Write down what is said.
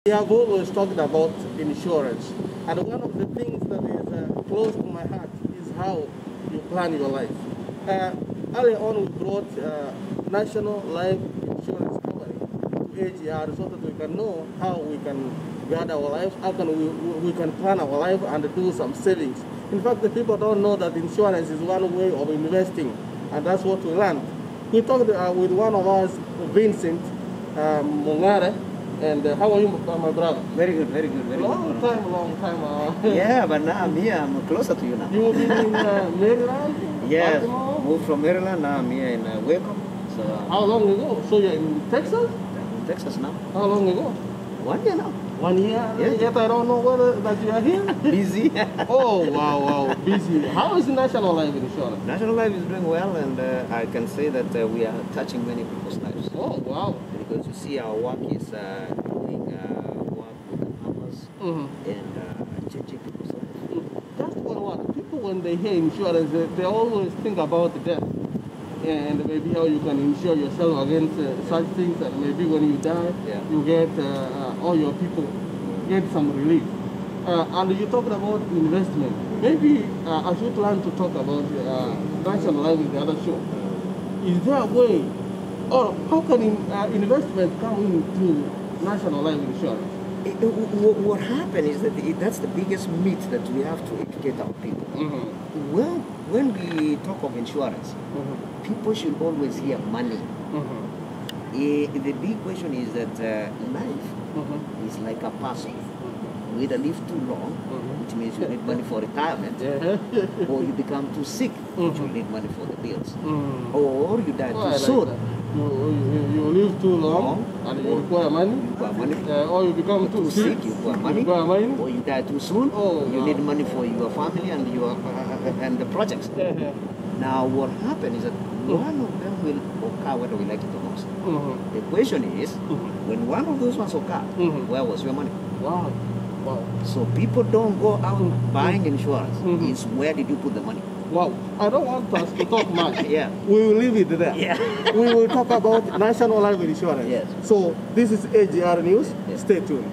We have always talked about insurance, and one of the things that is close to my heart is how you plan your life. Earlier on, we brought National Life Insurance Company to AGR so that we can know how we can guard our lives, how can we can plan our life and do some savings. In fact, the people don't know that insurance is one way of investing, and that's what we learned. We talked with one of us, Vincent Mungare. And how are you, my brother? Very good, very good, very long good. Long time. Yeah, but now I'm here. I'm closer to you now. You've been in Maryland? Yes, Baltimore? moved from Maryland. Now I'm here in Waco. So how long ago? So you're in Texas? in Texas now. How long ago? 1 year now. 1 year? Yes. Yet I don't know whether that you are here. Busy. Oh, wow, busy. How is National Life Insurance? National Life is doing well, and I can say that we are touching many people's lives. Oh, wow. Because you see, our work is doing work with the farmers and changing people's lives. That's what people, when they hear insurance, they always think about death. And maybe how you can insure yourself against such things, and maybe when you die, you get all your people get some relief. And you talked about investment. Maybe I should plan to talk about National Life in the other show. Is there a way, or how can investment come into National Life Insurance? What happened is that that's the biggest myth that we have to educate our people. When we talk of insurance, people should always hear money. The big question is that life is like a person. You either live too long, which means you need money for retirement, or you become too sick, which you need money for the bills, or you die too soon. You live too long and you require money. Or you become too sick, you require money. Or you die too soon, you need money for your family and your and the projects. Now what happened is that one of them will occur whether we like it or not. The question is, when one of those ones occur, where was your money? Wow. So people don't go out buying insurance. It's where did you put the money? Wow. I don't want us to talk much. We will leave it there. Yeah. We will talk about National Life Insurance. Yes. So this is AGR News. Yes. Stay tuned.